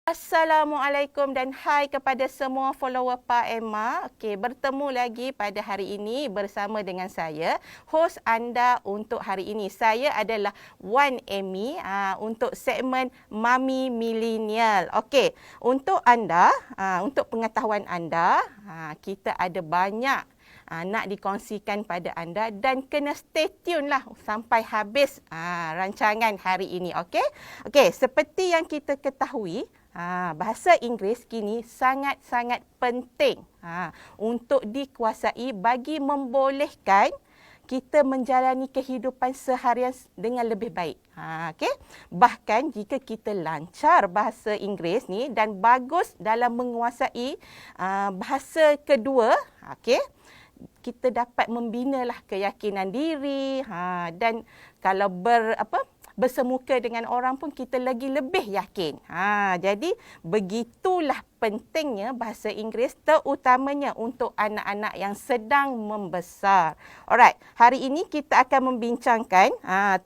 Assalamualaikum dan hai kepada semua follower Pak Emma. Okey, bertemu lagi pada hari ini bersama dengan saya, hos anda untuk hari ini. Saya adalah Wan Amy untuk segmen Mami Millennial. Okey, untuk anda, untuk pengetahuan anda, kita ada banyak nak dikongsikan pada anda dan kena stay tune lah sampai habis rancangan hari ini. Okey? Okey, seperti yang kita ketahui, bahasa Inggeris kini sangat-sangat penting untuk dikuasai bagi membolehkan kita menjalani kehidupan seharian dengan lebih baik. Okay? Bahkan jika kita lancar bahasa Inggeris ni dan bagus dalam menguasai bahasa kedua, okay, kita dapat membinalah keyakinan diri dan kalau bersemuka dengan orang pun kita lagi lebih yakin. Jadi begitulah pentingnya bahasa Inggeris terutamanya untuk anak-anak yang sedang membesar. Alright, hari ini kita akan membincangkan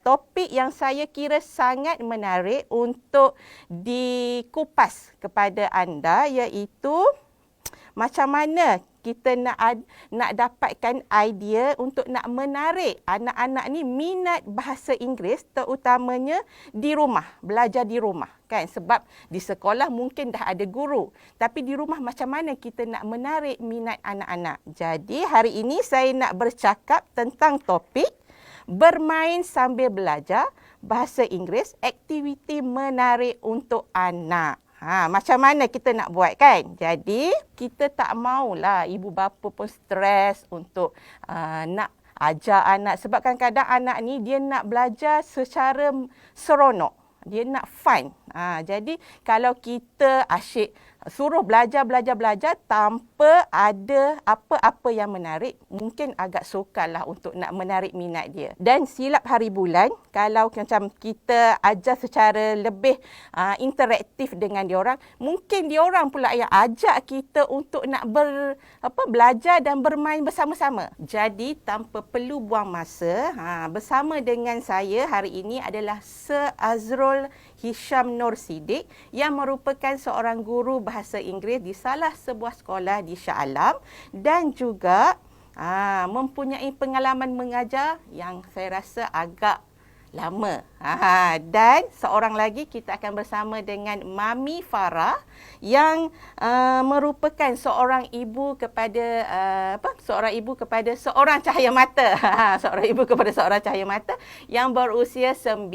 topik yang saya kira sangat menarik untuk dikupas kepada anda, iaitu macam mana kita nak dapatkan idea untuk nak menarik anak-anak ni minat bahasa Inggeris terutamanya di rumah, belajar di rumah kan, sebab di sekolah mungkin dah ada guru, tapi di rumah macam mana kita nak menarik minat anak-anak. Jadi hari ini saya nak bercakap tentang topik bermain sambil belajar bahasa Inggeris, aktiviti menarik untuk anak. Macam mana kita nak buat kan? Jadi, kita tak maulah ibu bapa pun stres untuk nak ajar anak. Sebab kadang-kadang anak ni dia nak belajar secara seronok. Dia nak fun. Jadi, kalau kita asyik suruh belajar tanpa ada apa-apa yang menarik, mungkin agak sukarlah untuk nak menarik minat dia. Dan silap hari bulan, kalau macam kita ajar secara lebih interaktif dengan diorang, mungkin diorang pula yang ajak kita untuk nak belajar dan bermain bersama-sama. Jadi tanpa perlu buang masa, bersama dengan saya hari ini adalah Sir Azrul Hisham Nur Siddiq yang merupakan seorang guru bahasa Inggeris di salah sebuah sekolah di Shah Alam dan juga mempunyai pengalaman mengajar yang saya rasa agak lama. Dan seorang lagi kita akan bersama dengan Mami Farah yang merupakan seorang ibu kepada seorang cahaya mata. Seorang ibu kepada seorang cahaya mata yang berusia 9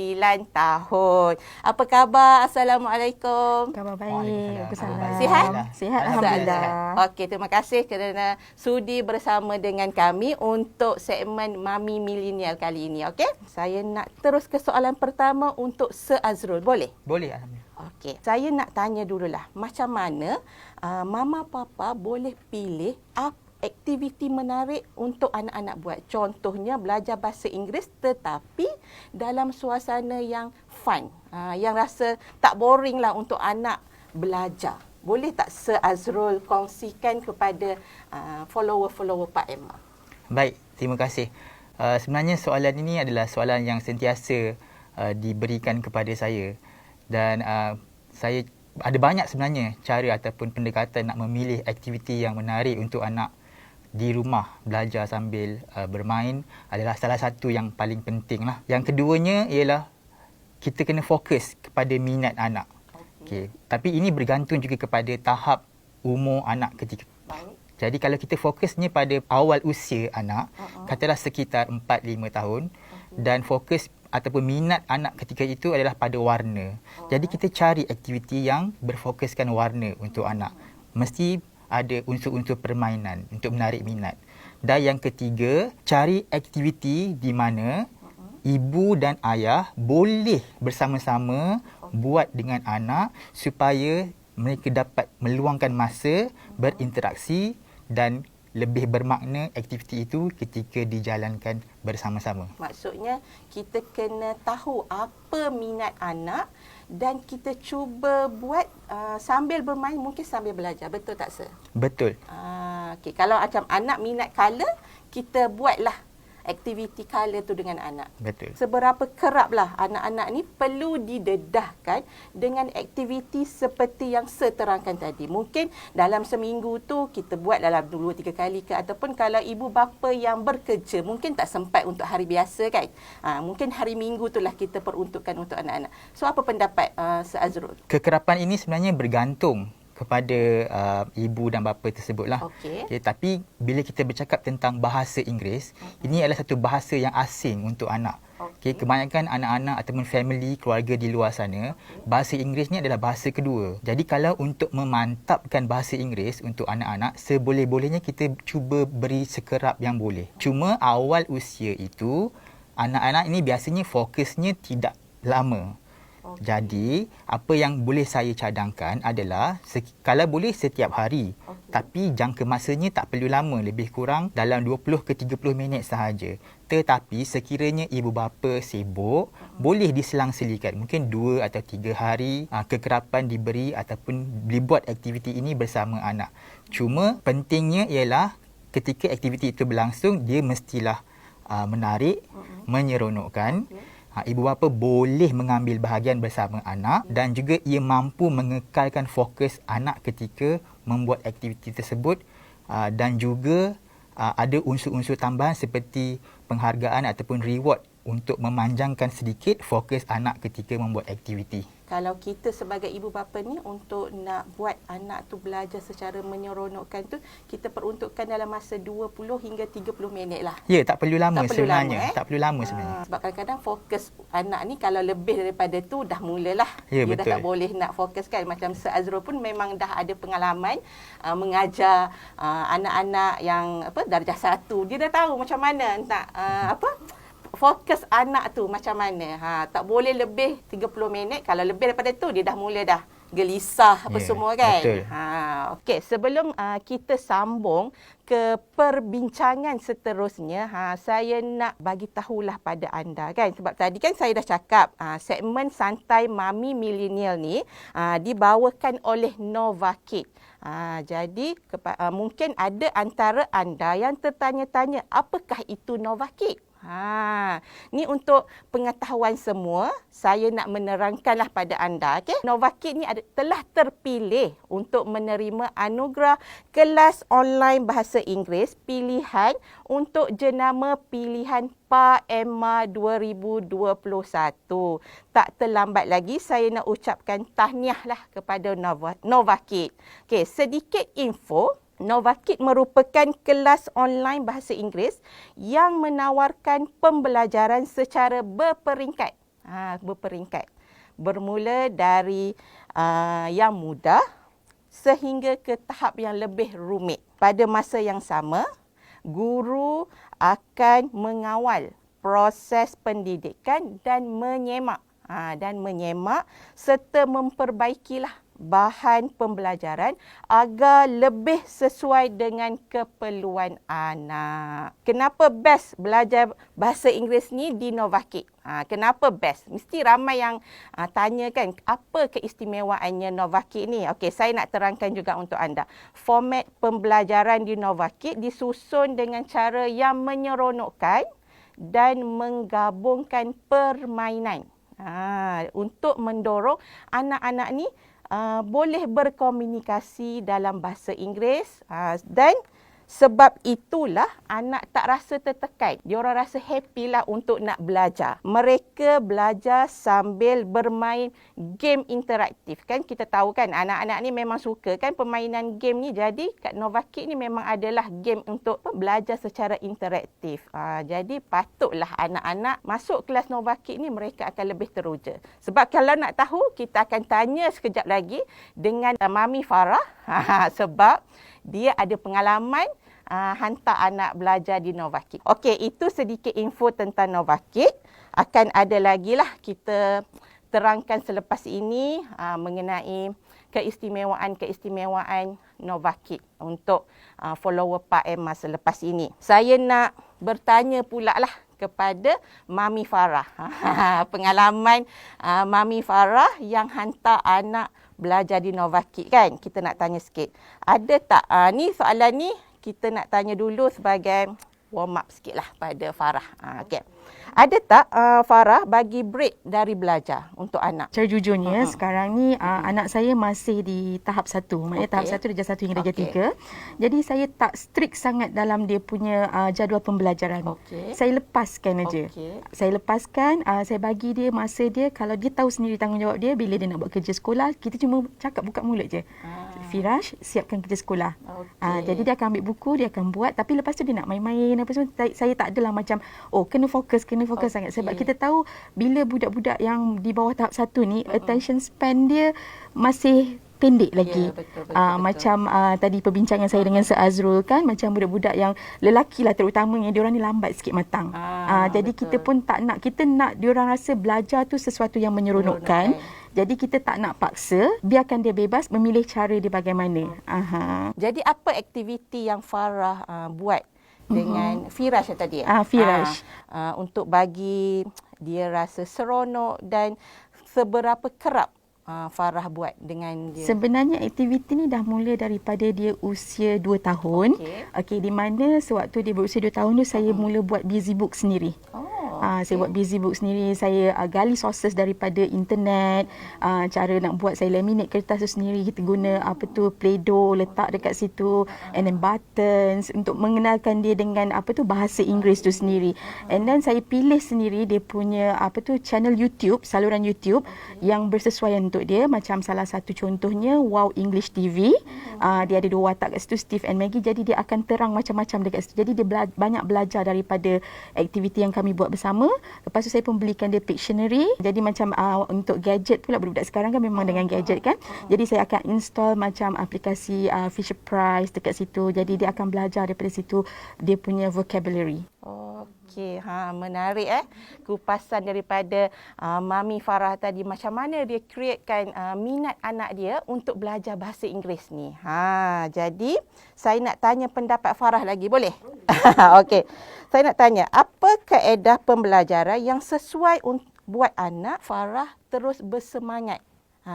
tahun. Apa khabar? Assalamualaikum. Khabar baik. Sihat? Sihat, alhamdulillah. Okey, terima kasih kerana sudi bersama dengan kami untuk segmen Mami Millennial kali ini. Okey? Saya nak terus ke soalan pertama untuk Sir Azrul. Boleh? Boleh, alhamdulillah. Okey, saya nak tanya dululah, macam mana mama papa boleh pilih aktiviti menarik untuk anak-anak buat? Contohnya belajar bahasa Inggeris tetapi dalam suasana yang fun, yang rasa tak boring lah untuk anak belajar. Boleh tak Sir Azrul kongsikan kepada follower-follower Pak Emma? Baik, terima kasih. Sebenarnya soalan ini adalah soalan yang sentiasa diberikan kepada saya dan saya ada banyak sebenarnya cara ataupun pendekatan nak memilih aktiviti yang menarik untuk anak di rumah belajar sambil bermain adalah salah satu yang paling penting lah. Yang keduanya ialah kita kena fokus kepada minat anak. Okay. Tapi ini bergantung juga kepada tahap umur anak ketika. Jadi kalau kita fokusnya pada awal usia anak, katalah sekitar 4-5 tahun, dan fokus ataupun minat anak ketika itu adalah pada warna. Jadi kita cari aktiviti yang berfokuskan warna untuk anak. Mesti ada unsur-unsur permainan untuk menarik minat. Dan yang ketiga, cari aktiviti di mana ibu dan ayah boleh bersama-sama buat dengan anak supaya mereka dapat meluangkan masa berinteraksi dan lebih bermakna aktiviti itu ketika dijalankan bersama-sama. Maksudnya kita kena tahu apa minat anak dan kita cuba buat sambil bermain, mungkin sambil belajar. Betul tak, Sir? Betul. Okay. Kalau macam anak minat colour, kita buatlah aktiviti kala tu dengan anak. Betul. Seberapa keraplah anak-anak ni perlu didedahkan dengan aktiviti seperti yang saya terangkan tadi. Mungkin dalam seminggu tu kita buat dalam 2-3 kali ke, ataupun kalau ibu bapa yang bekerja mungkin tak sempat untuk hari biasa kan. Mungkin hari Minggu itulah kita peruntukkan untuk anak-anak. So apa pendapat Sir Azrul? Kekerapan ini sebenarnya bergantung kepada ibu dan bapa tersebutlah. Okey. Okay, tapi bila kita bercakap tentang bahasa Inggeris, ini adalah satu bahasa yang asing untuk anak. Okay, kebanyakan anak-anak ataupun family, keluarga di luar sana, bahasa Inggeris ni adalah bahasa kedua. Jadi kalau untuk memantapkan bahasa Inggeris untuk anak-anak, seboleh-bolehnya kita cuba beri sekerap yang boleh. Cuma awal usia itu, anak-anak ini biasanya fokusnya tidak lama. Jadi, apa yang boleh saya cadangkan adalah kalau boleh setiap hari. Tapi jangka masanya tak perlu lama, lebih kurang dalam 20 ke 30 minit sahaja. Tetapi sekiranya ibu bapa sibuk, boleh diselang-selikan. Mungkin 2 atau 3 hari kekerapan diberi ataupun dibuat aktiviti ini bersama anak. Cuma pentingnya ialah ketika aktiviti itu berlangsung, dia mestilah menarik, menyeronokkan. Ibu bapa boleh mengambil bahagian bersama anak dan juga ia mampu mengekalkan fokus anak ketika membuat aktiviti tersebut, dan juga ada unsur-unsur tambahan seperti penghargaan ataupun reward untuk memanjangkan sedikit fokus anak ketika membuat aktiviti. Kalau kita sebagai ibu bapa ni untuk nak buat anak tu belajar secara menyeronokkan tu, kita peruntukkan dalam masa 20 hingga 30 minit lah. Ya, tak perlu lama sebenarnya. Tak perlu lama sebenarnya. Sebab kadang-kadang fokus anak ni kalau lebih daripada tu dah mulalah. Ya, dia betul. dah tak boleh nak fokuskan. Macam Sir Azrul pun memang dah ada pengalaman mengajar anak-anak yang darjah 1. Dia dah tahu macam mana nak fokus anak tu macam mana. Tak boleh lebih 30 minit. Kalau lebih daripada tu, dia dah mula dah gelisah apa semua kan. Betul. Okey, sebelum kita sambung ke perbincangan seterusnya, saya nak bagi tahulah pada anda kan. Sebab tadi kan saya dah cakap segmen Santai Mami Milenial ni dibawakan oleh Novakid. Jadi mungkin ada antara anda yang tertanya-tanya, apakah itu Novakid? Ni untuk pengetahuan semua, saya nak menerangkanlah pada anda. Okay? Novakid ni telah terpilih untuk menerima anugerah kelas online bahasa Inggeris pilihan untuk jenama pilihan PAEMA 2021. Tak terlambat lagi, saya nak ucapkan tahniah lah kepada Novakid. Okay, sedikit info. Novakid merupakan kelas online bahasa Inggeris yang menawarkan pembelajaran secara berperingkat. Berperingkat. Bermula dari yang mudah sehingga ke tahap yang lebih rumit. Pada masa yang sama, guru akan mengawal proses pendidikan dan menyemak serta memperbaikilah bahan pembelajaran agar lebih sesuai dengan keperluan anak. Kenapa best belajar bahasa Inggeris ni di Novakid? Kenapa best? Mesti ramai yang tanya kan, apa keistimewaannya Novakid ni? Okey, saya nak terangkan juga untuk anda. Format pembelajaran di Novakid disusun dengan cara yang menyeronokkan dan menggabungkan permainan. Untuk mendorong anak-anak ni boleh berkomunikasi dalam bahasa Inggeris, dan sebab itulah anak tak rasa tertekan. Dia orang rasa happy lah untuk nak belajar. Mereka belajar sambil bermain game interaktif. Kan kita tahu kan anak-anak ni memang suka kan permainan game ni. Jadi kat Novakid ni memang adalah game untuk belajar secara interaktif. Jadi patutlah anak-anak masuk kelas Novakid ni, mereka akan lebih teruja. Sebab kalau nak tahu, kita akan tanya sekejap lagi dengan Mami Farah. Sebab dia ada pengalaman hantar anak belajar di Novakid. Okey, itu sedikit info tentang Novakid. Akan ada lagi lah kita terangkan selepas ini mengenai keistimewaan-keistimewaan Novakid untuk follower PAEMA selepas ini. Saya nak bertanya pula lah kepada Mami Farah. Pengalaman Mami Farah yang hantar anak belajar di Novakid kan. Kita nak tanya sikit. Ada tak? Ni soalan ni kita nak tanya dulu sebagai warm up sikit lah pada Farah. Okey. Ada tak Farah bagi break dari belajar untuk anak? Secara jujurnya sekarang ni anak saya masih di tahap 1. Maknanya tahap 1 darjah 1 hingga darjah 3. Jadi saya tak strict sangat dalam dia punya jadual pembelajaran. Saya lepaskan aja. Saya lepaskan, saya bagi dia masa dia, kalau dia tahu sendiri tanggungjawab dia bila dia nak buat kerja sekolah, kita cuma cakap buka mulut je. Firash, siapkan kerja sekolah. Jadi dia akan ambil buku, dia akan buat, tapi lepas tu dia nak main-main apa semua. Saya tak adalah macam kena fokus sangat, sebab kita tahu bila budak-budak yang di bawah tahap 1 ni attention span dia masih pendek lagi. Betul. Macam tadi perbincangan saya dengan Sir Azrul kan, macam budak-budak yang lelaki lah terutamanya, diorang ni lambat sikit matang. Jadi kita pun tak nak, kita nak diorang rasa belajar tu sesuatu yang menyeronokkan. Jadi kita tak nak paksa, biarkan dia bebas memilih cara dia bagaimana. Jadi apa aktiviti yang Farah buat dengan Firash tadi? Firash. Untuk bagi dia rasa seronok, dan seberapa kerap Farah buat dengan dia? Sebenarnya aktiviti ni dah mula daripada dia usia 2 tahun. Okey, di mana sewaktu dia berusia 2 tahun tu saya mula buat busy book sendiri. Saya buat busy book sendiri, saya gali sources daripada internet, cara nak buat, saya laminate kertas tu sendiri, kita guna Play-Doh letak dekat situ, and then buttons untuk mengenalkan dia dengan bahasa Inggeris tu sendiri. And then saya pilih sendiri dia punya channel YouTube, saluran YouTube yang bersesuaian untuk dia. Macam salah satu contohnya Wow English TV. Dia ada 2 watak kat situ, Steve and Maggie, jadi dia akan terang macam-macam dekat situ. Jadi dia banyak belajar daripada aktiviti yang kami buat bersama. Lepas tu saya pun belikan dia Pictionary. Jadi macam untuk gadget pula, budak-budak sekarang kan memang dengan gadget kan. Jadi saya akan install macam aplikasi Fisher Price dekat situ. Jadi dia akan belajar daripada situ dia punya vocabulary. Okey, menarik kupasan daripada Mami Farah tadi, macam mana dia createkan minat anak dia untuk belajar bahasa Inggeris ni. Jadi saya nak tanya pendapat Farah lagi, boleh? Okey. Saya nak tanya, apa kaedah pembelajaran yang sesuai buat anak Farah terus bersemangat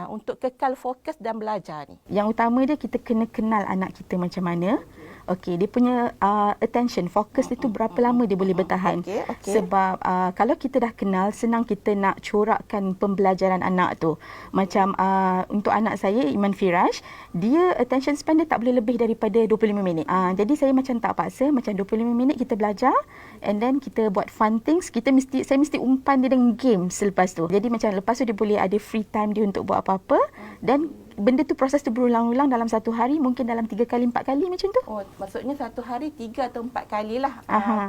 untuk kekal fokus dan belajar ni? Yang utama dia, kita kena kenal anak kita macam mana. Okey, dia punya attention, fokus dia tu berapa lama dia boleh bertahan. Sebab kalau kita dah kenal, senang kita nak corakkan pembelajaran anak tu. Macam untuk anak saya, Iman Firash, dia attention span dia tak boleh lebih daripada 25 minit. Jadi saya macam tak paksa, macam 25 minit kita belajar, and then kita buat fun things. Saya mesti umpan dia dengan game selepas tu. Jadi macam lepas tu dia boleh ada free time dia untuk buat apa-apa, dan benda tu, proses tu berulang-ulang dalam satu hari, mungkin dalam 3 kali 4 kali macam tu. Maksudnya satu hari 3 atau 4 kali lah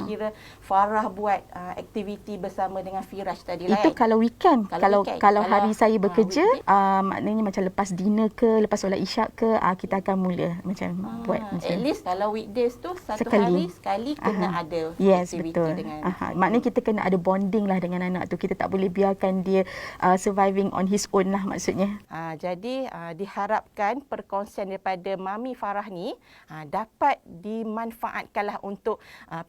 kira Farah buat aktiviti bersama dengan Firash tadi lah. Itu kalau weekend. Kalau hari saya bekerja, maknanya macam lepas dinner ke, lepas solat isyak ke, kita akan mula macam buat macam. At least kalau weekdays tu hari sekali kena ada aktiviti dengan. Maknanya kita kena ada bonding lah dengan anak tu. Kita tak boleh biarkan dia surviving on his own lah maksudnya. Jadi diharapkan perkongsian daripada Mami Farah ni dapat dimanfaatkanlah untuk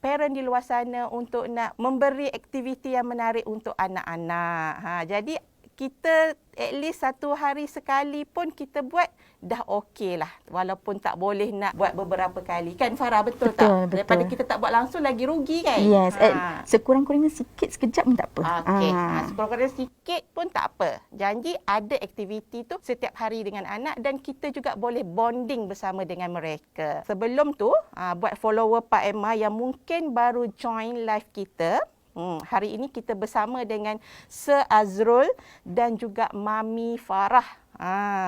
parent di luar sana untuk nak memberi aktiviti yang menarik untuk anak-anak. Jadi kita at least satu hari sekali pun kita buat dah okey lah. Walaupun tak boleh nak buat beberapa kali. Kan Farah, betul tak? Daripada kita tak buat langsung lagi rugi kan? Yes. Sekurang-kurangnya sikit sekejap pun tak apa. Okey. Sekurang-kurangnya sikit pun tak apa. Janji ada aktiviti tu setiap hari dengan anak, dan kita juga boleh bonding bersama dengan mereka. Sebelum tu, buat follower Pak Emma yang mungkin baru join live kita, hari ini kita bersama dengan Sir Azrul dan juga Mami Farah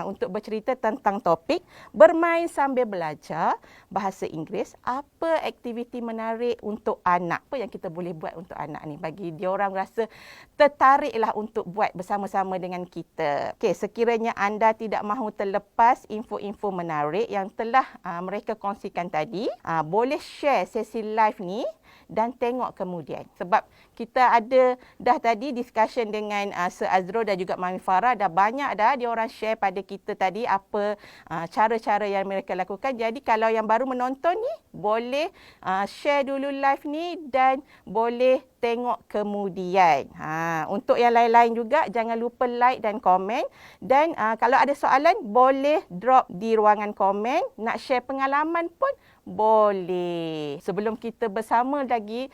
untuk bercerita tentang topik bermain sambil belajar bahasa Inggeris. Apa aktiviti menarik untuk anak? Apa yang kita boleh buat untuk anak ni bagi dia orang rasa tertariklah untuk buat bersama-sama dengan kita. Okey, sekiranya anda tidak mahu terlepas info-info menarik yang telah mereka kongsikan tadi, boleh share sesi live ni dan tengok kemudian. Sebab kita ada dah tadi discussion dengan Sir Azrul dan juga Mami Farah, dah banyak dah dia orang share pada kita tadi apa cara-cara yang mereka lakukan. Jadi kalau yang baru menonton ni, boleh share dulu live ni dan boleh tengok kemudian. Untuk yang lain-lain juga, jangan lupa like dan komen. Dan kalau ada soalan, boleh drop di ruangan komen. Nak share pengalaman pun Boleh. Sebelum kita bersama lagi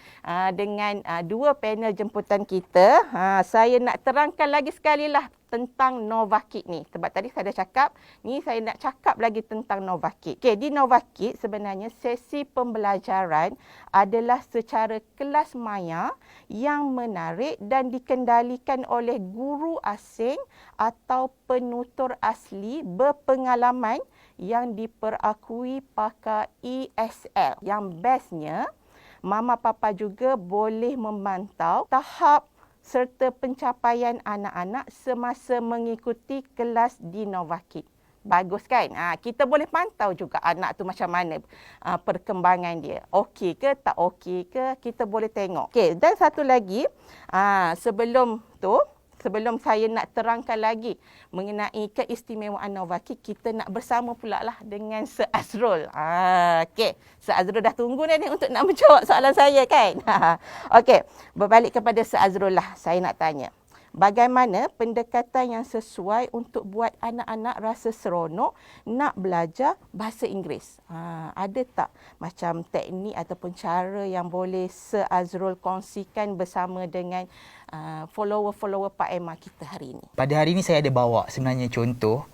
dengan dua panel jemputan kita, saya nak terangkan lagi sekali lah tentang Novakit ni. Sebab tadi saya dah cakap, ni saya nak cakap lagi tentang Novakit. Okey, di Novakit sebenarnya sesi pembelajaran adalah secara kelas maya yang menarik dan dikendalikan oleh guru asing atau penutur asli berpengalaman yang diperakui pakar ESL. Yang bestnya, mama papa juga boleh memantau tahap serta pencapaian anak-anak semasa mengikuti kelas di Novakit. Bagus kan? Kita boleh pantau juga anak tu macam mana perkembangan dia. Okey ke tak okey ke, kita boleh tengok. Okey, dan satu lagi, sebelum saya nak terangkan lagi mengenai keistimewaan Novakit, kita nak bersama pula lah dengan Sir Azrul. Okey, Sir Azrul dah tunggu ni untuk nak menjawab soalan saya kan? Okey, berbalik kepada Sir Azrul lah, saya nak tanya. Bagaimana pendekatan yang sesuai untuk buat anak-anak rasa seronok nak belajar bahasa Inggeris? Ada tak macam teknik ataupun cara yang boleh Sir Azrul kongsikan bersama dengan follower-follower Pak Emma kita hari ini? Pada hari ini saya ada bawa sebenarnya contoh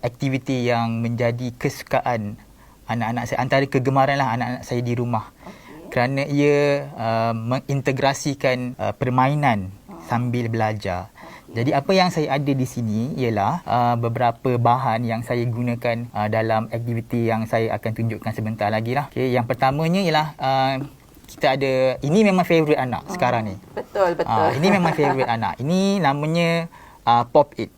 aktiviti yang menjadi kesukaan anak-anak saya, antara kegemaran lah anak-anak saya di rumah. Kerana ia mengintegrasikan permainan sambil belajar. Jadi apa yang saya ada di sini ialah beberapa bahan yang saya gunakan dalam aktiviti yang saya akan tunjukkan sebentar lagi lah. Okay, yang pertamanya ialah kita ada, ini memang favourite anak sekarang ni. Betul. Ini memang favourite anak. Ini namanya Pop-It.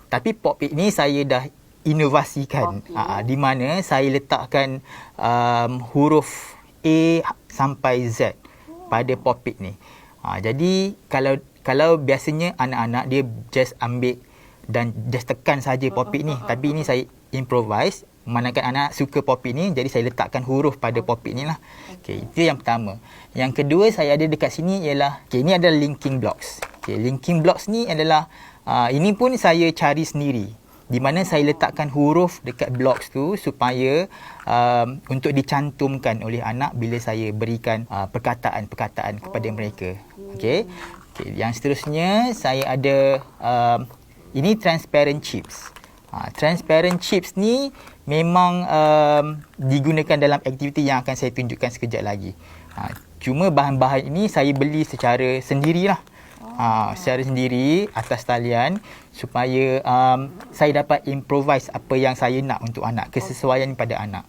Tapi Pop-It ni saya dah inovasikan. Di mana saya letakkan huruf A sampai Z pada Pop-It ni. Jadi kalau biasanya anak-anak dia just ambil dan just tekan saja Pop-It ni, tapi ini saya improvise. Manakala anak suka Pop-It ni, jadi saya letakkan huruf pada Pop-It ni lah. Okay, itu yang pertama. Yang kedua saya ada dekat sini ialah, ini adalah linking blocks. Linking blocks ni adalah, ini pun saya cari sendiri. Di mana saya letakkan huruf dekat blocks tu supaya untuk dicantumkan oleh anak bila saya berikan perkataan-perkataan kepada mereka. Okey. Yang seterusnya saya ada ini transparent chips. Transparent chips ni memang digunakan dalam aktiviti yang akan saya tunjukkan sekejap lagi. Cuma bahan-bahan ini saya beli secara sendirilah. Secara sendiri atas talian supaya saya dapat improvise apa yang saya nak untuk anak, kesesuaian pada anak.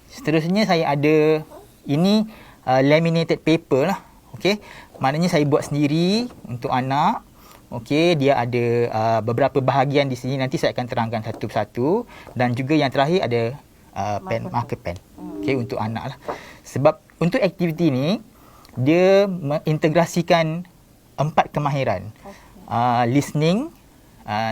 Seterusnya saya ada ini laminated paper lah. Okey, maknanya saya buat sendiri untuk anak. Okey, dia ada beberapa bahagian di sini, nanti saya akan terangkan satu persatu, dan juga yang terakhir ada marker pen. Okey, untuk anak lah. Sebab untuk aktiviti ni dia mengintegrasikan 4 kemahiran. Listening,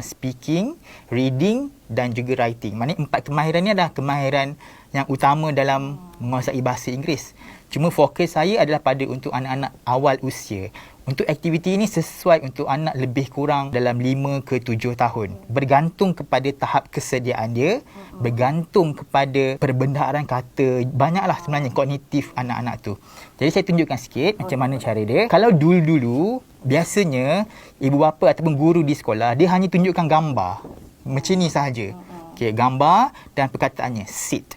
speaking, reading dan juga writing. Maknanya 4 kemahiran ni adalah kemahiran yang utama dalam menguasai bahasa Inggeris. Cuma fokus saya adalah pada untuk anak-anak awal usia. Untuk aktiviti ini sesuai untuk anak lebih kurang dalam 5 ke 7 tahun. Bergantung kepada tahap kesediaan dia, bergantung kepada perbendaharaan kata. Banyaklah sebenarnya kognitif anak-anak tu. Jadi saya tunjukkan sikit macam mana cara dia. Kalau dulu-dulu, biasanya ibu bapa ataupun guru di sekolah, dia hanya tunjukkan gambar. Macam ni sahaja. Okay, gambar dan perkataannya, sit.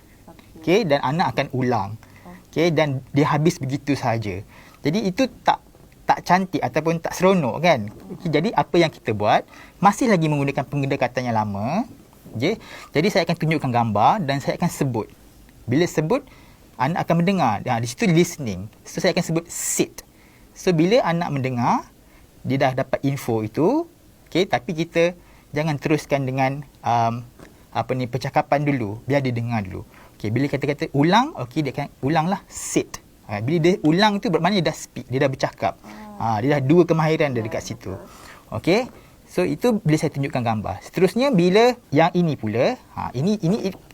Okay, dan anak akan ulang. Okay, dan dia habis begitu sahaja. Jadi itu tak cantik ataupun tak seronok kan. Okay, jadi apa yang kita buat, masih lagi menggunakan pendekatan yang lama. Okay, jadi saya akan tunjukkan gambar dan saya akan sebut. Bila sebut, anak akan mendengar. Di situ listening. So saya akan sebut sit. So bila anak mendengar, dia dah dapat info itu. Okay, tapi kita jangan teruskan dengan percakapan dulu. Biar dia dengar dulu. Okay, bila kata-kata ulang, okay, dia akan ulanglah sit. Bila dia ulang tu bermakna dia dah speak, dia dah bercakap. Dia dah 2 kemahiran dia dekat situ. Okay, so itu bila saya tunjukkan gambar. Seterusnya bila yang ini pula, ini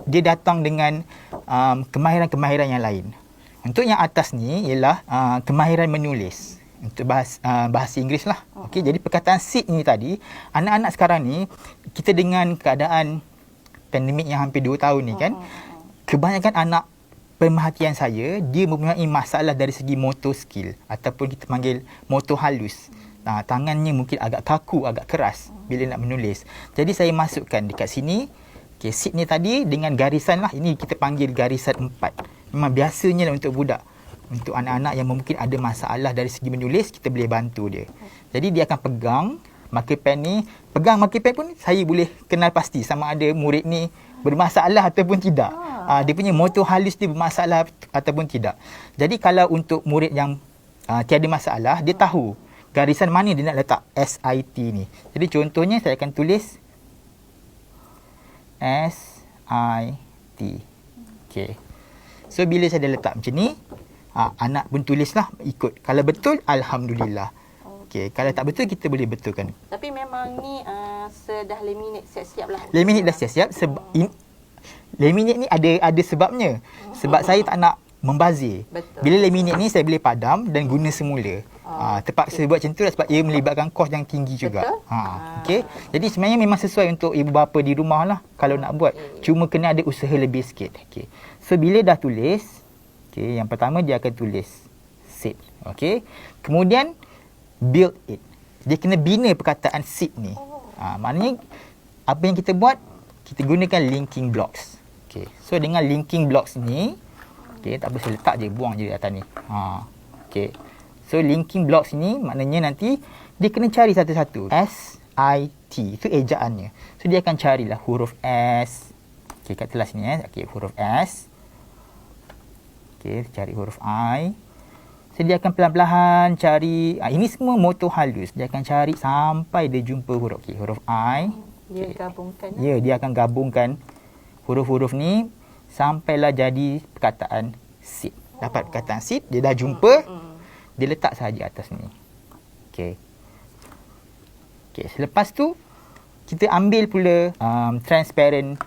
dia datang dengan kemahiran-kemahiran yang lain. Untuk yang atas ni ialah kemahiran menulis. Untuk bahasa Inggeris lah. Okay, jadi perkataan sit ni tadi, anak-anak sekarang ni, kita dengan keadaan pandemik yang hampir 2 tahun ni kan, kebanyakan anak pemerhatian saya, dia mempunyai masalah dari segi motor skill ataupun kita panggil motor halus. Tangannya mungkin agak kaku, agak keras bila nak menulis. Jadi saya masukkan dekat sini. Okey, seat ni tadi dengan garisan lah. Ini kita panggil garisan 4. Memang biasanya lah untuk budak. Untuk anak-anak yang mungkin ada masalah dari segi menulis, kita boleh bantu dia. Jadi dia akan pegang marker pen ni. Pegang marker pen pun saya boleh kenal pasti sama ada murid ni bermasalah ataupun tidak. Dia punya motor halus dia bermasalah ataupun tidak. Jadi kalau untuk murid yang tiada masalah, dia tahu garisan mana dia nak letak SIT ni. Jadi contohnya saya akan tulis SIT. Okey. So bila saya dah letak macam ni, anak pun tulislah ikut. Kalau betul, alhamdulillah. Okey, kalau tak betul kita boleh betulkan. Tapi memang ni sedah laminate siap-siap lah. Laminate dah siap-siap sebab laminate ni ada sebabnya. Sebab saya tak nak membazir. Betul. Bila laminate ni saya boleh padam dan guna semula. Terpaksa buat macam tu lah sebab ia melibatkan kos yang tinggi juga. Okey. Jadi sebenarnya memang sesuai untuk ibu bapa di rumah lah kalau nak buat. Cuma kena ada usaha lebih sikit. Okey. So bila dah tulis, okey, yang pertama dia akan tulis sit. Okey. Kemudian build it. Dia kena bina perkataan sit ni. Maknanya apa yang kita buat, kita gunakan linking blocks. Okey. So dengan linking blocks ni, okey, tak apa saya letak je, buang je atas ni. Okey. So linking blocks ni maknanya nanti dia kena cari satu-satu. SIT itu ejaannya. So dia akan carilah huruf S. Okey, kat telah sini Okey, huruf S. Okey, cari huruf I. So dia akan perlahan-lahan cari. Ini semua motor halus. Dia akan cari sampai dia jumpa huruf huruf I. Dia gabungkan. Ya, dia akan gabungkan huruf-huruf ni sampailah jadi perkataan sit. Dapat perkataan sit, dia dah jumpa. Dia letak sahaja atas ni. Okey. Okey, selepas tu kita ambil pula transparent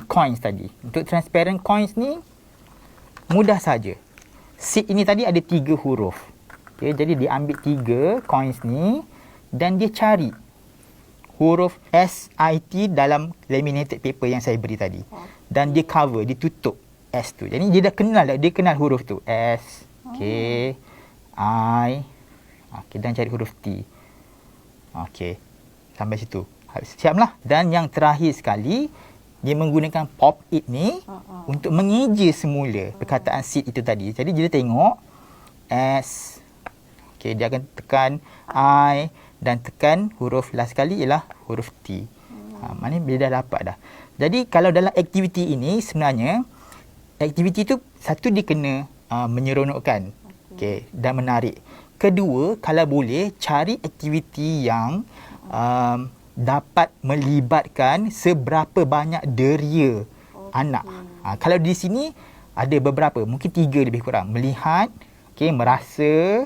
coins tadi. Untuk transparent coins ni mudah saja. Sit ini tadi ada 3 huruf. Okay, jadi dia ambil 3 coins ni dan dia cari huruf SIT dalam laminated paper yang saya beri tadi. Dan dia cover, dia tutup S tu. Jadi dia dah kenal, dia kenal huruf tu. S, K, I. Okey, dan cari huruf T. Okey, sampai situ. Siaplah. Dan yang terakhir sekali, dia menggunakan pop it ni untuk mengeja semula perkataan sit itu tadi. Jadi dia tengok S. Okey, dia akan tekan I dan tekan huruf last sekali ialah huruf T. Maknanya dia dah dapat dah. Jadi kalau dalam aktiviti ini sebenarnya aktiviti itu satu dia kena menyeronokkan, okey, dan menarik. Kedua, kalau boleh cari aktiviti yang dapat melibatkan seberapa banyak deria anak. Kalau di sini ada beberapa, mungkin 3 lebih kurang. Melihat, okey, merasa,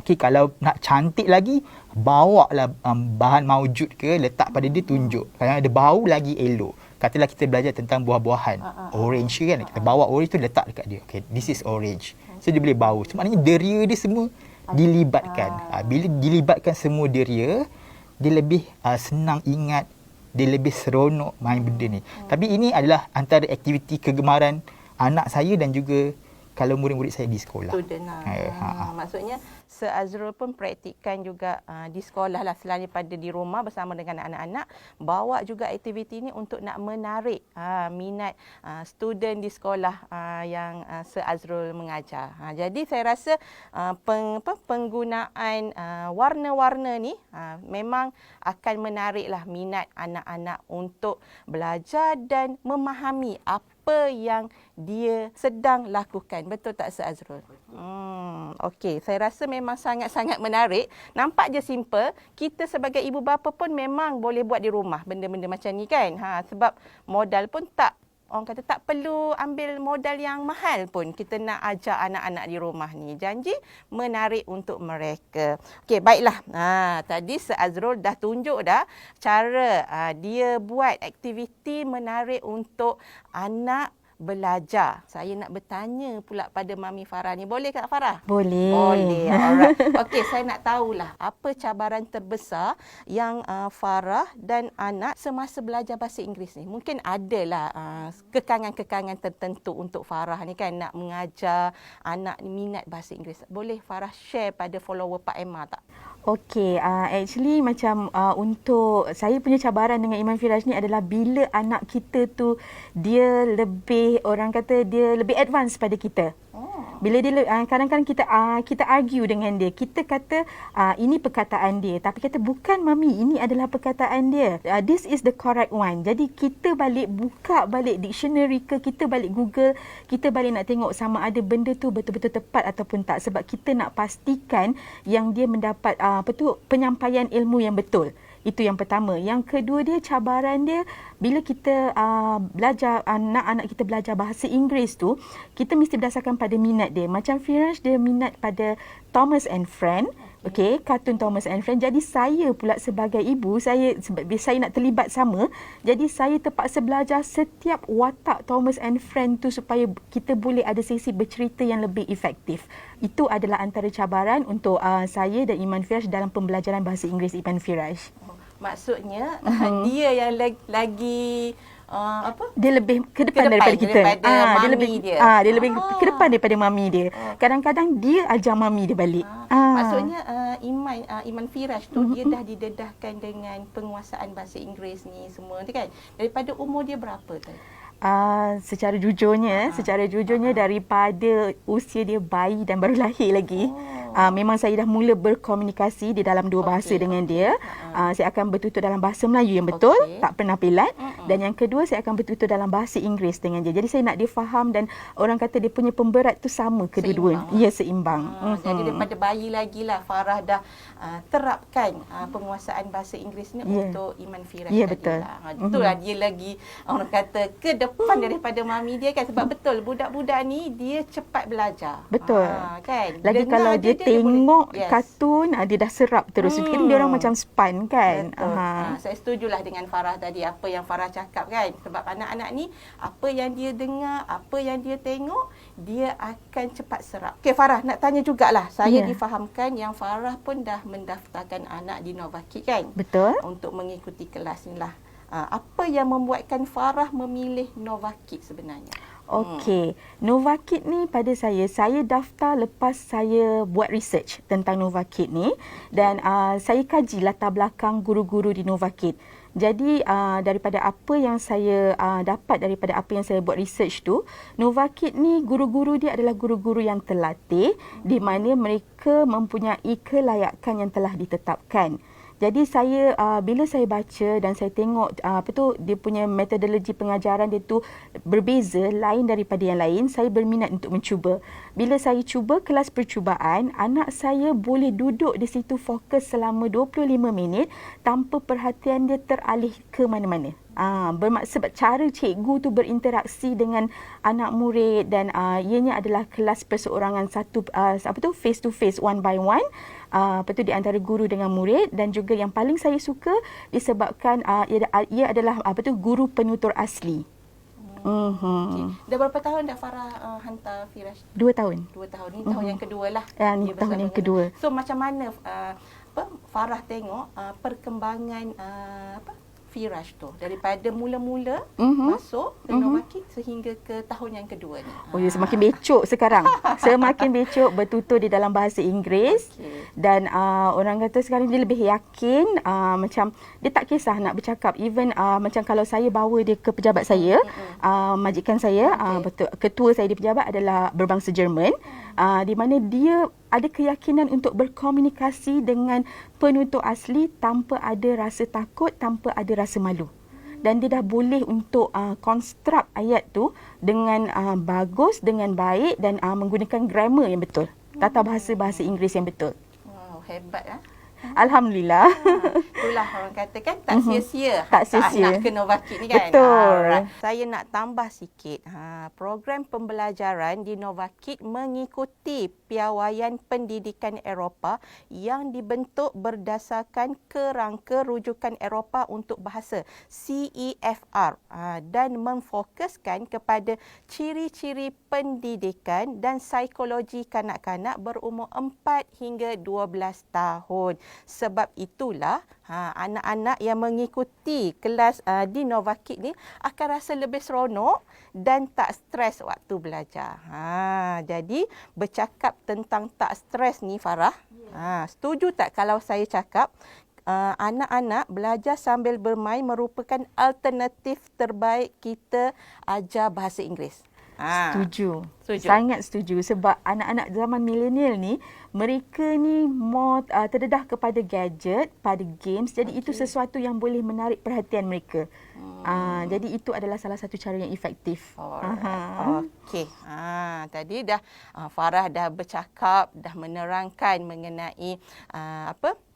okey, kalau nak cantik lagi, bawalah bahan maujud ke, letak pada dia, tunjuk. Kalau ada bau lagi elok. Katalah kita belajar tentang buah-buahan. Orange kan, kita bawa orange tu letak dekat dia. Okay, this is orange. So dia boleh bau. So, maknanya deria dia semua dilibatkan. Bila dilibatkan semua deria, dia lebih senang ingat, dia lebih seronok main benda ni. Tapi ini adalah antara aktiviti kegemaran anak saya dan juga kalau murid-murid saya di sekolah. Student lah. Maksudnya Azrul pun praktikkan juga di sekolah lah selain pada di rumah bersama dengan anak-anak, bawa juga aktiviti ini untuk nak menarik minat student di sekolah yang Azrul mengajar. Jadi saya rasa penggunaan warna-warna ni memang akan menariklah minat anak-anak untuk belajar dan memahami apa yang dia sedang lakukan. Betul tak Azrul? Okey, saya rasa memang sangat-sangat menarik. Nampak je simple. Kita sebagai ibu bapa pun memang boleh buat di rumah benda-benda macam ni kan. Sebab modal pun orang kata tak perlu ambil modal yang mahal pun kita nak ajar anak-anak di rumah ni. Janji menarik untuk mereka. Okey, baiklah. Tadi Azrul dah tunjuk dah cara dia buat aktiviti menarik untuk anak belajar. Saya nak bertanya pula pada Mami Farah ni. Boleh Kak Farah? Boleh. Boleh. Alright. Okey, saya nak tahulah apa cabaran terbesar yang Farah dan anak semasa belajar bahasa Inggeris ni. Mungkin adalah kekangan-kekangan tertentu untuk Farah ni kan, nak mengajar anak ni minat bahasa Inggeris. Boleh Farah share pada follower Pak Emma tak? Okey, actually macam untuk saya punya cabaran dengan Iman Firaj ni adalah bila anak kita tu dia lebih, orang kata dia lebih advance pada kita. Bila dia kadang-kadang kita argue dengan dia. Kita kata ini perkataan dia, tapi kata bukan mami, ini adalah perkataan dia. This is the correct one. Jadi kita balik buka balik dictionary ke, kita balik Google, kita balik nak tengok sama ada benda tu betul-betul tepat ataupun tak, sebab kita nak pastikan yang dia mendapat penyampaian ilmu yang betul. Itu yang pertama. Yang kedua dia, cabaran dia bila kita belajar, anak-anak kita belajar bahasa Inggeris tu, kita mesti berdasarkan pada minat dia. Macam Firaj, dia minat pada Thomas and Friend. Okey, kartun Thomas and Friend. Jadi saya pula sebagai ibu, saya nak terlibat sama. Jadi saya terpaksa belajar setiap watak Thomas and Friend tu supaya kita boleh ada sesi bercerita yang lebih efektif. Itu adalah antara cabaran untuk saya dan Iman Firaj dalam pembelajaran bahasa Inggeris Iman Firaj. Maksudnya dia yang lagi dia lebih ke depan daripada kita. Dia lebih ke depan daripada mami dia. Kadang-kadang dia ajar mami dia balik. Maksudnya Iman Firaj tu dia dah didedahkan dengan penguasaan bahasa Inggeris ni semua tu kan. Daripada umur dia berapa tu? Secara jujurnya daripada usia dia bayi dan baru lahir lagi. Memang saya dah mula berkomunikasi di dalam dua bahasa dengan dia. Saya akan bertutur dalam bahasa Melayu yang betul, tak pernah pelat. Dan yang kedua, saya akan bertutur dalam bahasa Inggeris dengan dia. Jadi saya nak dia faham, dan orang kata dia punya pemberat tu sama kedua-dua. Ya, seimbang. Jadi daripada bayi lagi lah Farah dah terapkan penguasaan bahasa Inggeris ni untuk Iman Firaj. Ya, betul. Itulah dia lagi orang kata ke depan daripada mami dia kan, sebab betul budak-budak ni dia cepat belajar. Betul. Kan? Lagi Dengar kalau dia tengok kartun, dia dah serap terus. Kira dia orang macam span kan. Saya setujulah dengan Farah tadi, apa yang Farah cakap kan. Sebab anak-anak ni, apa yang dia dengar, apa yang dia tengok, dia akan cepat serap. Okey Farah, nak tanya jugalah. Saya difahamkan yang Farah pun dah mendaftarkan anak di Nova Kid kan? Betul. Untuk mengikuti kelas ni lah. Apa yang membuatkan Farah memilih Nova Kid sebenarnya? Okey, Nova Kid ni pada saya daftar lepas saya buat research tentang Nova Kid ni, dan saya kaji latar belakang guru-guru di Nova Kid. Jadi daripada apa yang saya dapat daripada apa yang saya buat research tu, Nova Kid ni guru-guru dia adalah guru-guru yang terlatih, di mana mereka mempunyai kelayakan yang telah ditetapkan. Jadi saya bila saya baca dan saya tengok dia punya metodologi pengajaran dia tu berbeza, lain daripada yang lain, saya berminat untuk mencuba. Bila saya cuba kelas percubaan, anak saya boleh duduk di situ fokus selama 25 minit tanpa perhatian dia teralih ke mana-mana. Sebab cara cikgu tu berinteraksi dengan anak murid, dan ianya adalah kelas perseorangan face to face, one by one. Di antara guru dengan murid, dan juga yang paling saya suka disebabkan ia adalah guru penutur asli. Dah berapa tahun dah Farah hantar Firaj? 2 tahun. 2 tahun. Ini tahun yang kedua lah. Ini tahun yang kedua. So macam mana Farah tengok perkembangan Firaj tu daripada mula-mula masuk ke Nova Kid sehingga ke tahun yang kedua ni? Semakin becok sekarang. Semakin becok, bertutur di dalam bahasa Inggeris. Dan orang kata sekarang dia lebih yakin, macam dia tak kisah nak bercakap. Even macam kalau saya bawa dia ke pejabat saya, majikan saya, ketua saya di pejabat adalah berbangsa Jerman, di mana dia ada keyakinan untuk berkomunikasi dengan penutur asli tanpa ada rasa takut, tanpa ada rasa malu. Dan dia dah boleh untuk construct ayat tu dengan bagus, dengan baik, dan menggunakan grammar yang betul. Tata bahasa Inggeris yang betul. Wow, hebat Alhamdulillah. Itulah orang kata kan tak sia-sia Tak sia-sia. nak ke Novakid ni kan. Betul. Alright. Saya nak tambah sikit. Program pembelajaran di Novakid mengikuti piawaian pendidikan Eropah yang dibentuk berdasarkan kerangka rujukan Eropah untuk bahasa CEFR dan memfokuskan kepada ciri-ciri pendidikan dan psikologi kanak-kanak berumur 4 hingga 12 tahun. Sebab itulah anak-anak yang mengikuti kelas di Novakid ni akan rasa lebih seronok dan tak stres waktu belajar. Jadi bercakap tentang tak stres ni Farah, setuju tak kalau saya cakap anak-anak belajar sambil bermain merupakan alternatif terbaik kita ajar bahasa Inggeris? Setuju. Setuju. Sangat setuju sebab anak-anak zaman milenial ni mereka ni more terdedah kepada gadget, pada games. Jadi itu sesuatu yang boleh menarik perhatian mereka. Jadi itu adalah salah satu cara yang efektif. Okey. Tadi dah Farah dah bercakap, dah menerangkan mengenai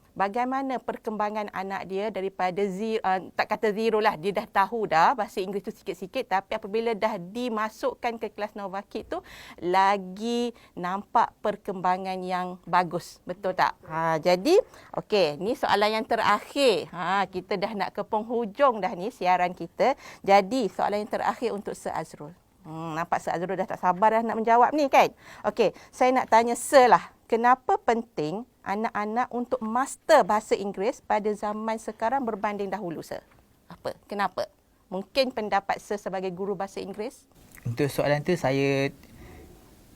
bagaimana perkembangan anak dia daripada zero, tak kata zero lah, dia dah tahu dah bahasa Inggeris tu sikit-sikit, tapi apabila dah dimasukkan ke kelas Novakid tu lagi nampak perkembangan yang bagus. Betul tak? Jadi okey, ni soalan yang terakhir. Kita dah nak ke penghujung dah ni siaran kita. Jadi soalan yang terakhir untuk Sir Azrul. Nampak Sir Azrul dah tak sabar dah nak menjawab ni kan? Okey, saya nak tanya Sir lah. Kenapa penting anak-anak untuk master bahasa Inggeris pada zaman sekarang berbanding dahulu, Sir? Apa? Kenapa? Mungkin pendapat Sir sebagai guru bahasa Inggeris? Untuk soalan tu saya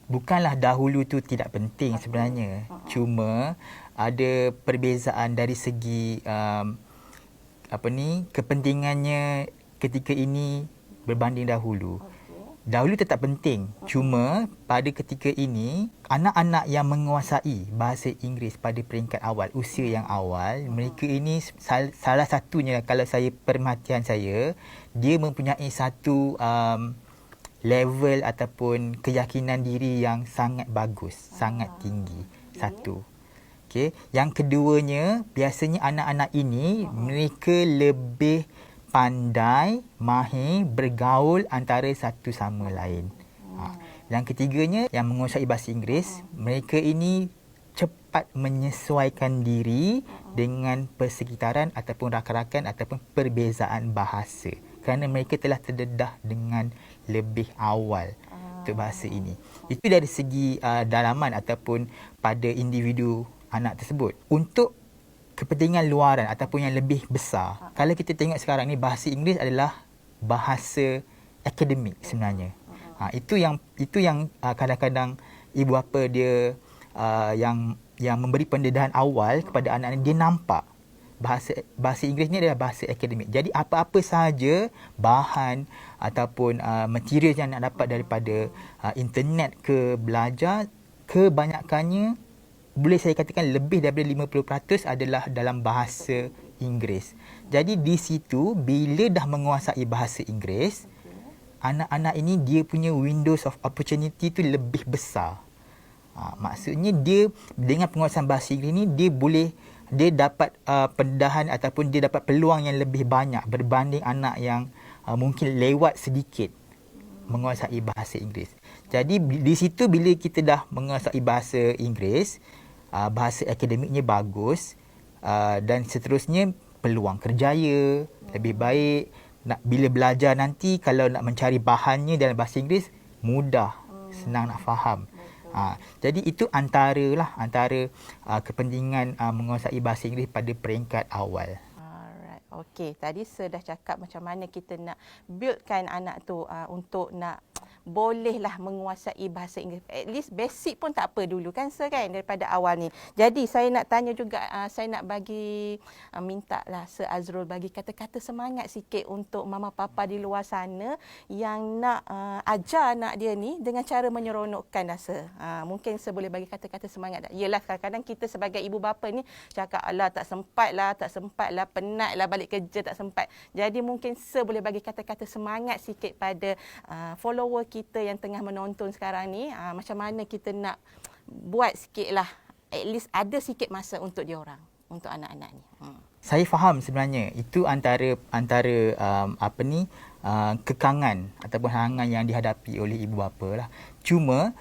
bukanlah dahulu tu tidak penting sebenarnya. Cuma ada perbezaan dari segi kepentingannya ketika ini berbanding dahulu. Dahulu tetap penting. Cuma pada ketika ini, anak-anak yang menguasai bahasa Inggeris pada peringkat awal, usia yang awal, mereka ini salah satunya, kalau saya perhatian saya, dia mempunyai satu level ataupun keyakinan diri yang sangat bagus, sangat tinggi. Satu. Okay. Yang keduanya, biasanya anak-anak ini, mereka lebih pandai, mahir, bergaul antara satu sama lain. Yang ketiganya, yang menguasai bahasa Inggeris, mereka ini cepat menyesuaikan diri dengan persekitaran ataupun rakan-rakan ataupun perbezaan bahasa. Kerana mereka telah terdedah dengan lebih awal untuk bahasa ini. Itu dari segi dalaman ataupun pada individu anak tersebut. Untuk kepentingan luaran ataupun yang lebih besar. Kalau kita tengok sekarang ni, bahasa Inggeris adalah bahasa akademik sebenarnya. Itu yang kadang-kadang ibu bapa dia yang memberi pendedahan awal kepada anak-anak, dia nampak bahasa Inggeris ni adalah bahasa akademik. Jadi apa-apa sahaja bahan ataupun material yang nak dapat daripada internet ke belajar, kebanyakannya boleh saya katakan lebih daripada 50% adalah dalam bahasa Inggeris. Jadi di situ, bila dah menguasai bahasa Inggeris, anak-anak ini dia punya windows of opportunity tu lebih besar. Maksudnya dia dengan penguasaan bahasa Inggeris ni, dia dapat pendedahan ataupun dia dapat peluang yang lebih banyak berbanding anak yang mungkin lewat sedikit menguasai bahasa Inggeris. Jadi di situ bila kita dah menguasai bahasa Inggeris, bahasa akademiknya bagus, dan seterusnya peluang kerjaya lebih baik. Bila belajar nanti, kalau nak mencari bahannya dalam bahasa Inggeris, mudah, senang nak faham. Jadi itu antara kepentingan menguasai bahasa Inggeris pada peringkat awal. Okey, tadi Sir dah cakap macam mana kita nak buildkan anak tu untuk nak bolehlah menguasai bahasa Inggeris. At least basic pun tak apa dulu kan Sir kan, daripada awal ni. Jadi saya nak tanya juga, saya nak bagi minta lah Sir Azrul bagi kata-kata semangat sikit untuk mama papa di luar sana yang nak ajar anak dia ni dengan cara menyeronokkan dah Sir. Mungkin Sir boleh bagi kata-kata semangat dah. Yelah, kadang-kadang kita sebagai ibu bapa ni cakap alah tak sempat lah, penat lah, balik kerja tak sempat. Jadi mungkin Sir boleh bagi kata-kata semangat sikit pada follower kita yang tengah menonton sekarang ni, macam mana kita nak buat sikit lah, at least ada sikit masa untuk diorang. untuk anak-anak ni. Saya faham sebenarnya itu antara kekangan ataupun halangan yang dihadapi oleh ibu bapa lah. Cuma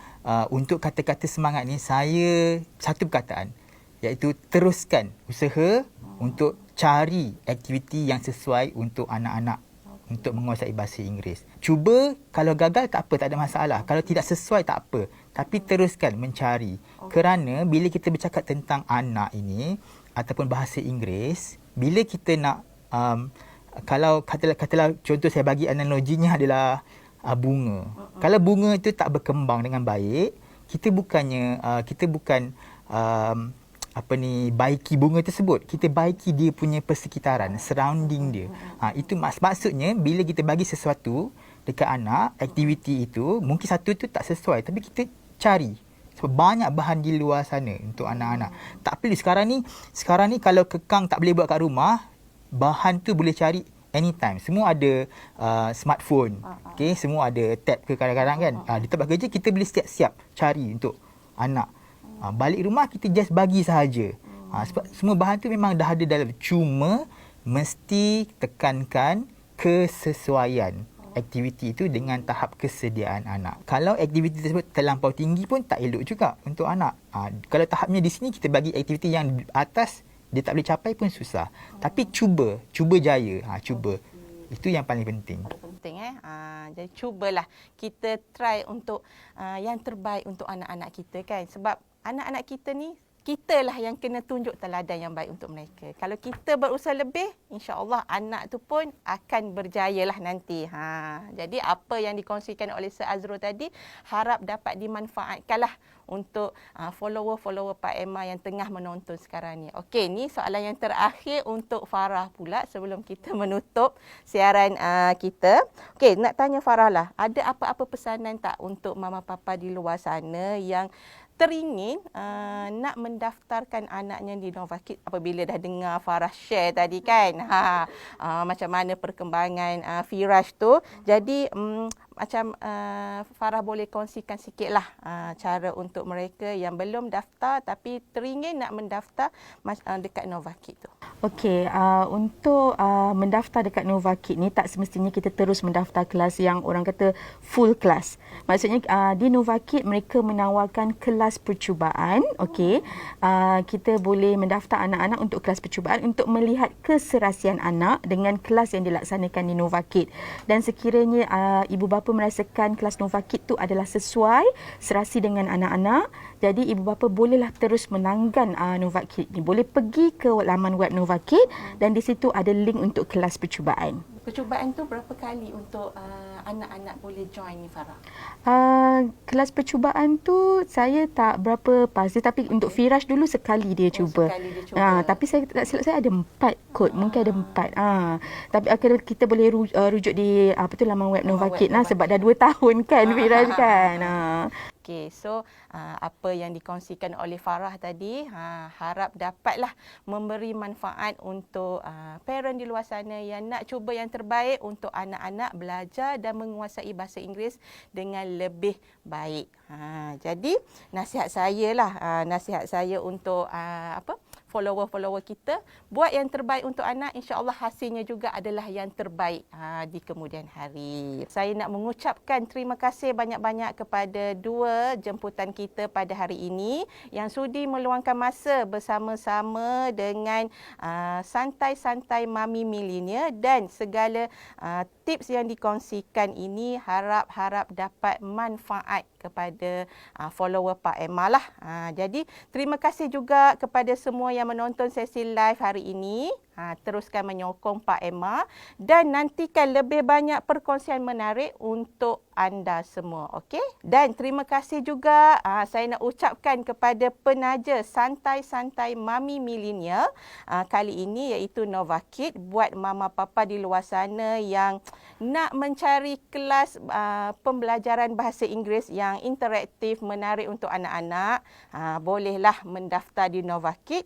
untuk kata-kata semangat ni, saya satu perkataan, iaitu teruskan usaha untuk cari aktiviti yang sesuai untuk anak-anak untuk menguasai bahasa Inggeris. Cuba, kalau gagal tak apa, tak ada masalah. Kalau tidak sesuai tak apa, tapi teruskan mencari. Kerana bila kita bercakap tentang anak ini ataupun bahasa Inggeris, bila kita nak kalau katalah contoh saya bagi analoginya adalah bunga. Kalau bunga itu tak berkembang dengan baik, kita bukan baiki bunga tersebut. Kita baiki dia punya persekitaran, surrounding dia. Itu maksudnya bila kita bagi sesuatu dekat anak, aktiviti itu mungkin satu tu tak sesuai, tapi kita cari. Sebab banyak bahan di luar sana untuk anak-anak. Tak perlu sekarang ni kalau kekang tak boleh buat kat rumah, bahan tu boleh cari anytime. Semua ada smartphone. Okey, semua ada tab ke kadang-kadang kan. Di tempat kerja kita boleh siap-siap cari untuk anak. Balik rumah kita just bagi sahaja. Sebab semua bahan tu memang dah ada dalam. Cuma mesti tekankan kesesuaian aktiviti itu dengan tahap kesediaan anak. Kalau aktiviti tersebut terlampau tinggi pun tak elok juga untuk anak. Kalau tahapnya di sini kita bagi aktiviti yang di atas, dia tak boleh capai pun susah. Tapi cuba jaya. Cuba. Itu yang paling penting. Penting jadi cubalah kita try untuk yang terbaik untuk anak-anak kita kan. Sebab anak-anak kita ni, kitalah yang kena tunjuk teladan yang baik untuk mereka. Kalau kita berusaha lebih, insya-Allah anak tu pun akan berjayalah nanti. Jadi apa yang dikongsikan oleh Sir Azrul tadi harap dapat dimanfaatkanlah untuk follower-follower Pak Emma yang tengah menonton sekarang ni. Okey, ni soalan yang terakhir untuk Farah pula sebelum kita menutup siaran kita. Okey, nak tanya Farah lah, ada apa-apa pesanan tak untuk mama papa di luar sana yang teringin nak mendaftarkan anaknya di Novakid apabila dah dengar Farah share tadi kan macam mana perkembangan Firash tu. Jadi Farah boleh kongsikan sikitlah cara untuk mereka yang belum daftar tapi teringin nak mendaftar dekat Novakid tu. Okey, untuk mendaftar dekat Novakid ni tak semestinya kita terus mendaftar kelas yang orang kata full kelas. Maksudnya di Novakid mereka menawarkan kelas percubaan. Okey, kita boleh mendaftar anak-anak untuk kelas percubaan untuk melihat keserasian anak dengan kelas yang dilaksanakan di Novakid. Dan sekiranya ibu bapa merasakan kelas Novakid tu adalah sesuai serasi dengan anak-anak, jadi ibu bapa bolehlah terus melanggan Novakid ni. Boleh pergi ke laman web Novakid dan di situ ada link untuk kelas percubaan. Percubaan tu berapa kali untuk anak-anak boleh join ni Farah? Kelas percubaan tu saya tak berapa pasti, tapi untuk Firash dulu sekali dia cuba. Sekali dia cuba. Tapi saya tak silap saya ada 4 kot, mungkin ada 4. Tapi akhirnya kita boleh rujuk di laman web Novakid lah sebab dah 2 tahun kan Firash kan. Okey, so apa yang dikongsikan oleh Farah tadi harap dapatlah memberi manfaat untuk parent di luar sana yang nak cuba yang terbaik untuk anak-anak belajar dan menguasai bahasa Inggeris dengan lebih baik. Jadi nasihat saya untuk follower-follower kita, buat yang terbaik untuk anak, insya-Allah hasilnya juga adalah yang terbaik di kemudian hari. Saya nak mengucapkan terima kasih banyak-banyak kepada dua jemputan kita pada hari ini yang sudi meluangkan masa bersama-sama dengan santai-santai Mami Milenial, dan segala tips yang dikongsikan ini harap dapat manfaat kepada follower Pak Emma lah. Jadi terima kasih juga kepada semua yang menonton sesi live hari ini. Teruskan menyokong Pak Emma dan nantikan lebih banyak perkongsian menarik untuk anda semua. Okey? Dan terima kasih juga saya nak ucapkan kepada penaja santai-santai Mami Milenial kali ini, iaitu Novakid, buat mama papa di luar sana yang nak mencari kelas pembelajaran bahasa Inggeris yang interaktif menarik untuk anak-anak, bolehlah mendaftar di Novakid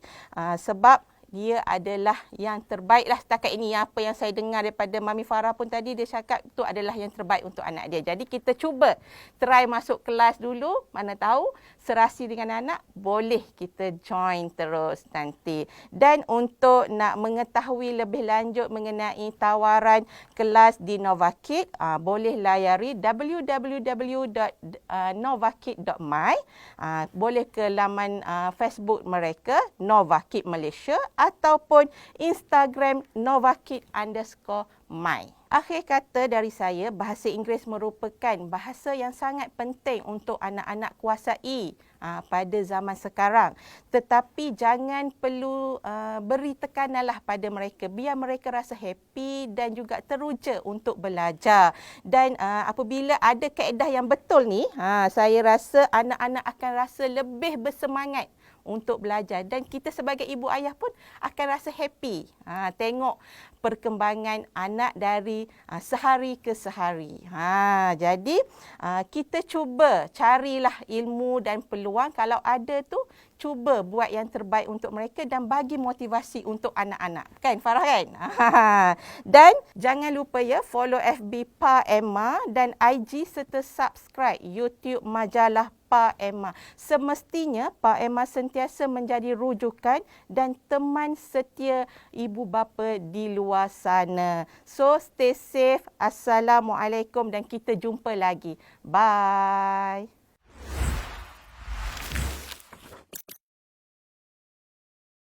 sebab dia adalah yang terbaik lah setakat ini. Apa yang saya dengar daripada Mami Farah pun tadi, dia cakap itu adalah yang terbaik untuk anak dia. Jadi kita cuba try masuk kelas dulu, mana tahu serasi dengan anak, boleh kita join terus nanti. Dan untuk nak mengetahui lebih lanjut mengenai tawaran kelas di Novakid, boleh layari www.novakid.my. Boleh ke laman Facebook mereka Novakid Malaysia ataupun Instagram Novakid_my. Akhir kata dari saya, bahasa Inggeris merupakan bahasa yang sangat penting untuk anak-anak kuasai pada zaman sekarang. Tetapi jangan perlu beri tekananlah pada mereka. Biar mereka rasa happy dan juga teruja untuk belajar. Dan apabila ada kaedah yang betul ni, saya rasa anak-anak akan rasa lebih bersemangat untuk belajar, dan kita sebagai ibu ayah pun akan rasa happy tengok perkembangan anak dari sehari ke sehari. Jadi kita cuba carilah ilmu dan peluang, kalau ada tu cuba buat yang terbaik untuk mereka dan bagi motivasi untuk anak-anak. Kan Farah kan? Dan jangan lupa ya, follow FB Pa Emma dan IG serta subscribe YouTube Majalah Pa Emma. Semestinya Pa Emma sentiasa menjadi rujukan dan teman setia ibu bapa di luar sana. So stay safe. Assalamualaikum dan kita jumpa lagi. Bye.